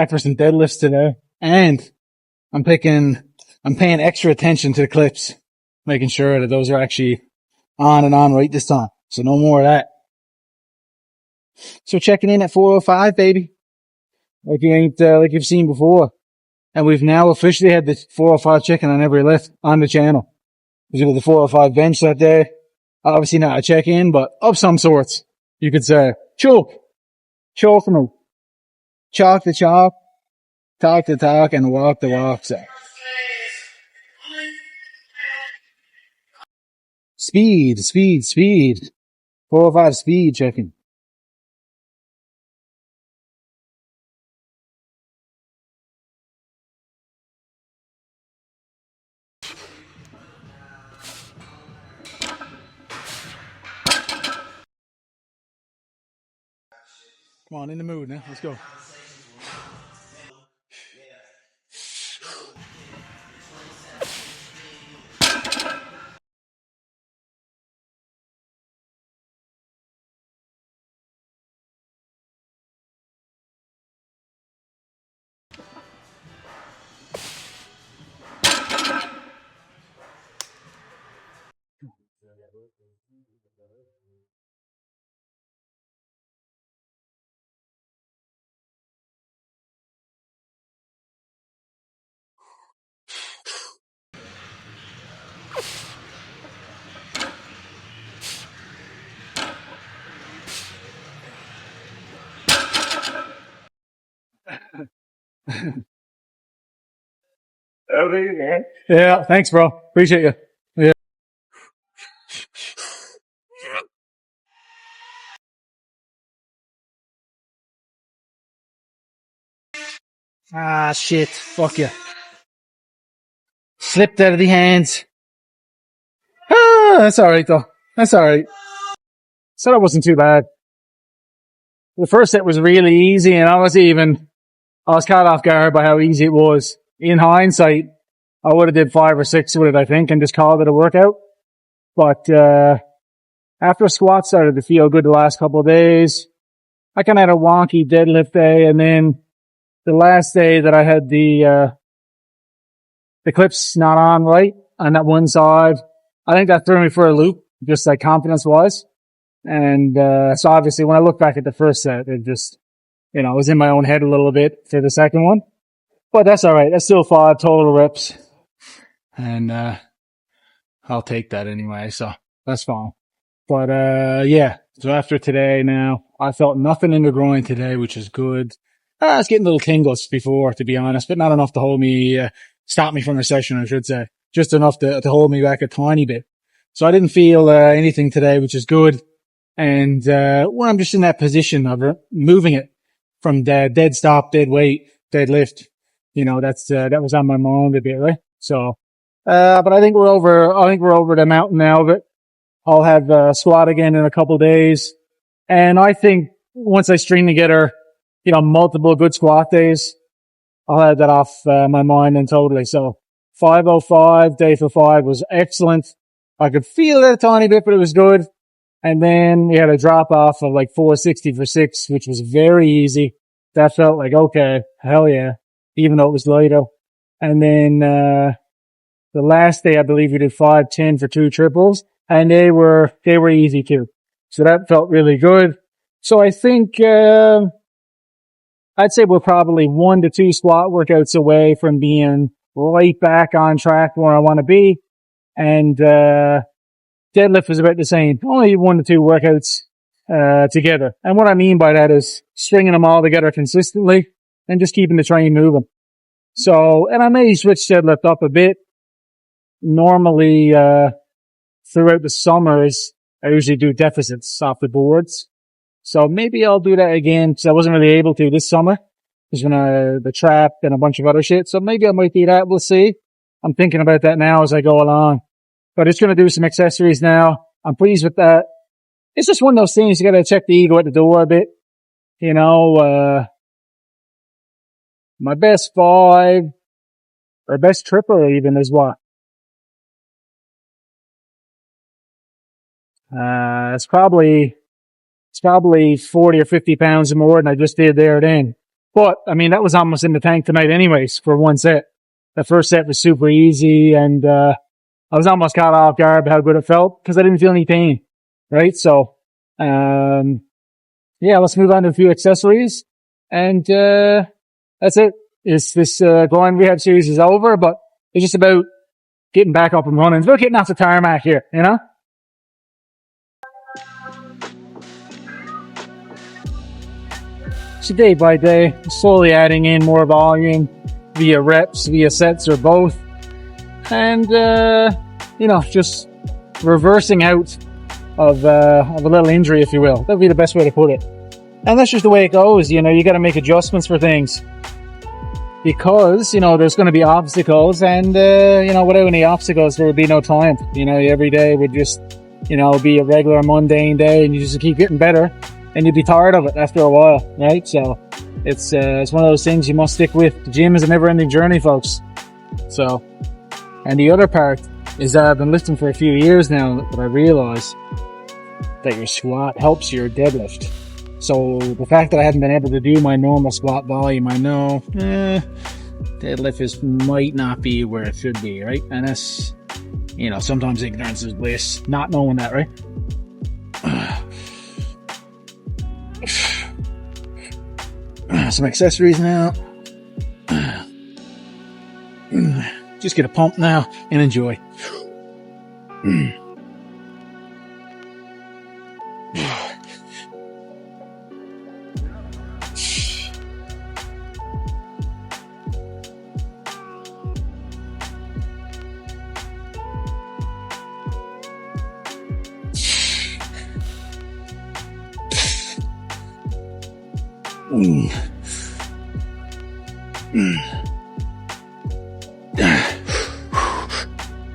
back for some deadlifts today. And I'm paying extra attention to the clips, making sure that those are actually on and on right this time. So no more of that. So checking in at 405, baby. Like you've seen before. And we've now officially had the 405 check-in on every lift on the channel. We did the 405 bench that day. Obviously not a check-in, but of some sorts. You could say, choke from a chalk the chalk, talk the talk, and walk the walk. So. Speed. 405 speed checking. Come on, in the mood now. Let's go. Yeah, thanks, bro. Appreciate you. Yeah. Ah, shit. Fuck you. Slipped out of the hands. Ah, that's alright though. That's alright. So that wasn't too bad. The first set was really easy, and I was caught off guard by how easy it was. In hindsight, I would have did 5 or 6 with it, I think, and just called it a workout. But, after squat started to feel good the last couple of days, I kind of had a wonky deadlift day, and then the last day that I had the clips not on right on that one side, I think that threw me for a loop, just like confidence wise. And, so obviously when I look back at the first set, it just, I was in my own head a little bit for the second one, but that's all right. That's still 5 total reps, and, I'll take that anyway. So that's fine. But, yeah. So after today now, I felt nothing in the groin today, which is good. I was getting little tingles before, to be honest, but not enough to hold me, stop me from a session, I should say. Just enough to hold me back a tiny bit. So I didn't feel, anything today, which is good. And, when I'm just in that position of moving it from dead stop, dead weight, dead lift, that was on my mind a bit, right? So, but I think we're over the mountain now of it. I'll have squat again in a couple days. And I think once I string together, multiple good squat days, I'll have that off my mind and totally. So 505, day for 5 was excellent. I could feel it a tiny bit, but it was good. And then we had a drop off of like 460 for 6, which was very easy. That felt like, okay, hell yeah, even though it was lighter. And then, the last day, I believe we did 510 for 2 triples, and they were easy too. So that felt really good. So I think, I'd say we're probably 1 to 2 squat workouts away from being right back on track where I want to be. And, deadlift was about the same. Only 1 to 2 workouts, together. And what I mean by that is stringing them all together consistently and just keeping the train moving. So, and I may switch deadlift up a bit. Normally, throughout the summers, I usually do deficits off the boards. So maybe I'll do that again, because I wasn't really able to this summer. There's been the trap and a bunch of other shit. So maybe I might do that. We'll see. I'm thinking about that now as I go along. But it's going to do some accessories now. I'm pleased with that. It's just one of those things. You got to check the ego at the door a bit. My best 5 or best triple even is what? It's probably 40 or 50 pounds more than I just did there then. But, I mean, that was almost in the tank tonight anyways for one set. The first set was super easy, and I was almost caught off guard by how good it felt because I didn't feel any pain, right? So, yeah, let's move on to a few accessories, and that's it. This Grind Rehab series is over, but it's just about getting back up and running. It's about getting off the tarmac here, you know? So day by day, slowly adding in more volume via reps, via sets, or both. And, you know, just reversing out of a little injury, if you will. That'd be the best way to put it. And that's just the way it goes. You know, you got to make adjustments for things. Because, you know, there's going to be obstacles, and, you know, without any obstacles, there would be no triumph. You know, every day would just, you know, be a regular mundane day, and you just keep getting better, and you'd be tired of it after a while, right? So, it's one of those things you must stick with. The gym is a never-ending journey, folks. So, and the other part is that I've been lifting for a few years now, but I realize that your squat helps your deadlift. So the fact that I haven't been able to do my normal squat volume, I know, deadlift might not be where it should be, right? And that's, you know, sometimes ignorance is bliss, not knowing that, right? Some accessories now. Just get a pump now and enjoy.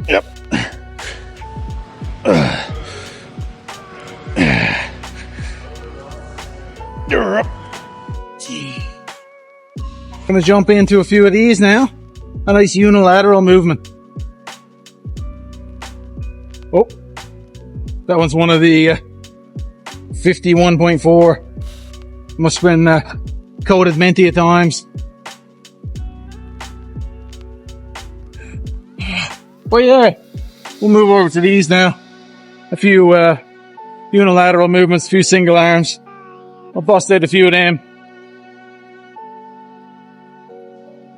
Yep. Gonna jump into a few of these now. A nice unilateral movement. Oh, that one's one of the 51.4. Must have been coated many times. But yeah, we'll move over to these now. A few unilateral movements, a few single arms. I'll bust out a few of them.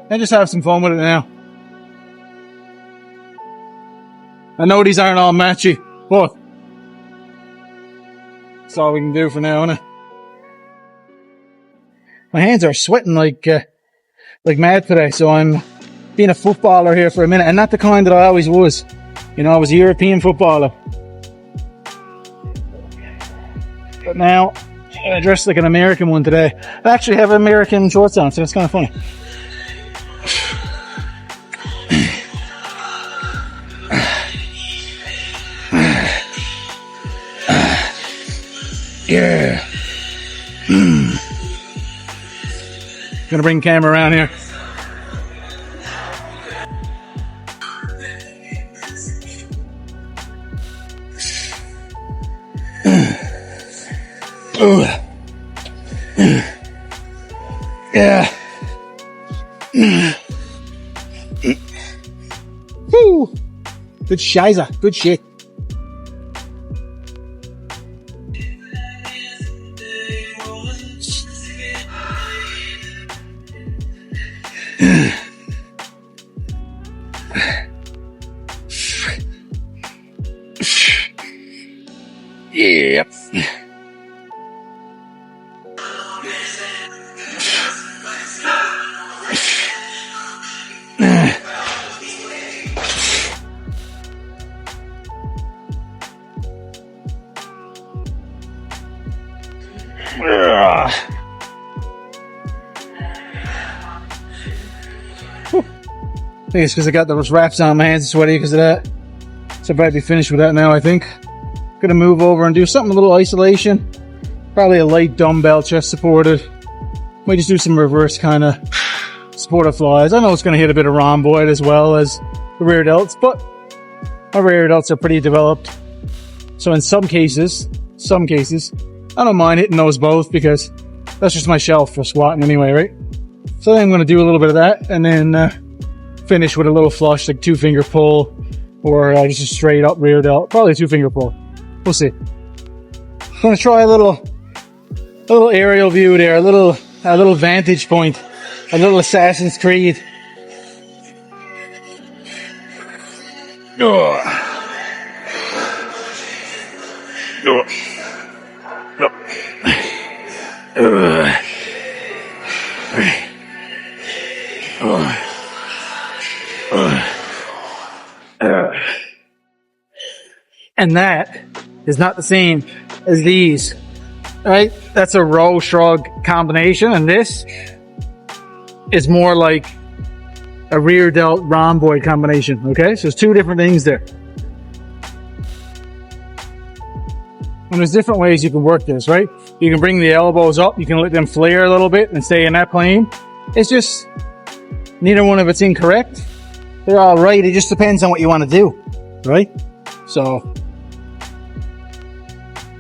And just have some fun with it now. I know these aren't all matchy, but that's all we can do for now, isn't it? My hands are sweating like mad today, so I'm being a footballer here for a minute, and not the kind that I always was. You know, I was a European footballer. But now, I dress like an American one today. I actually have American shorts on, so it's kind of funny. Yeah. Gonna bring camera around here. Yeah. Woo. Good shiza. Good shit. Yep. I think it's because I got those wraps on my hands and sweaty because of that. So I'll probably be finished with that now, I think. Gonna move over and do something a little isolation. Probably a light dumbbell chest supported. Might just do some reverse kind of supported flies. I know it's gonna hit a bit of rhomboid as well as the rear delts, but my rear delts are pretty developed. So in some cases, I don't mind hitting those both because that's just my shelf for squatting anyway, right? So then I'm going to do a little bit of that and then finish with a little flush, like 2-finger pull, or just a straight up rear delt. Probably a 2-finger pull. We'll see. I'm going to try a little aerial view there, a little vantage point, a little Assassin's Creed. And that is not the same as these, right? That's a row shrug combination, and this is more like a rear delt rhomboid combination, okay? So there's two different things there. And there's different ways you can work this, right? You can bring the elbows up, you can let them flare a little bit and stay in that plane. It's just, neither one of it's incorrect. They're all right, it just depends on what you want to do, right? So,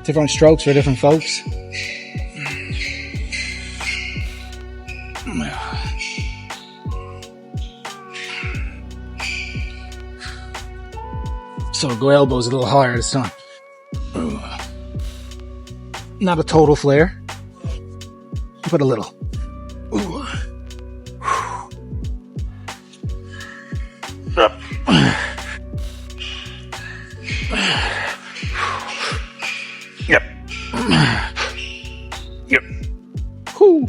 different strokes for different folks. So go elbows a little higher this time. Not a total flare, but a little. Yep. Yep. Whew.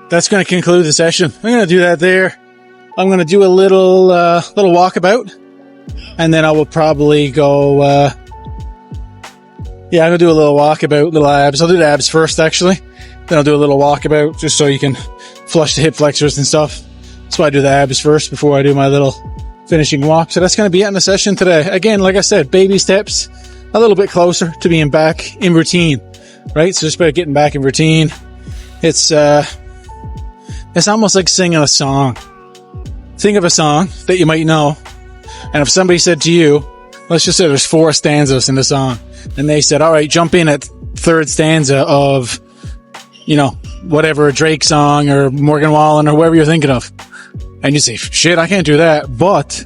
That's going to conclude the session. I'm going to do that there. I'm going to do a little walkabout, and then I will probably go. I'm going to do a little walkabout, little abs. I'll do the abs first, actually. Then I'll do a little walkabout, just so you can flush the hip flexors and stuff. That's why I do the abs first before I do my little finishing walk. So that's going to be it in the session today. Again, like I said, baby steps, a little bit closer to being back in routine, right? So just about getting back in routine. It's almost like singing a song. Think of a song that you might know. And if somebody said to you, let's just say there's 4 stanzas in the song, and they said, all right, jump in at third stanza of, whatever, a Drake song or Morgan Wallen or whoever you're thinking of. And you say, shit, I can't do that. But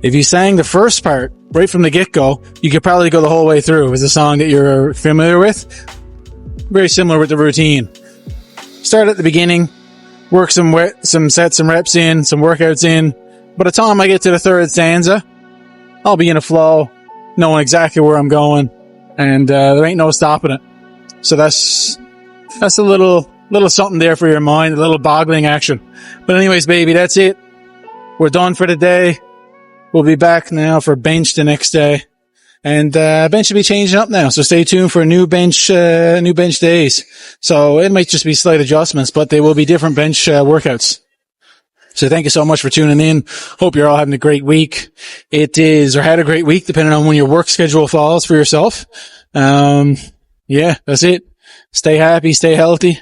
if you sang the first part right from the get-go, you could probably go the whole way through as a song that you're familiar with. Very similar with the routine. Start at the beginning, work some sets, some reps in, some workouts in. By the time I get to the third stanza, I'll be in a flow, knowing exactly where I'm going, and there ain't no stopping it. So that's a little something there for your mind, a little boggling action. But anyways, baby, that's it. We're done for the day. We'll be back now for bench the next day. And bench will be changing up now, so stay tuned for new bench days. So it might just be slight adjustments, but they will be different bench workouts. So thank you so much for tuning in. Hope you're all having a great week. It is, or had a great week, depending on when your work schedule falls for yourself. Yeah, that's it. Stay happy, stay healthy.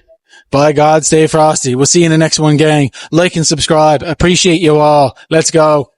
By God, stay frosty. We'll see you in the next one, gang. Like and subscribe. Appreciate you all. Let's go.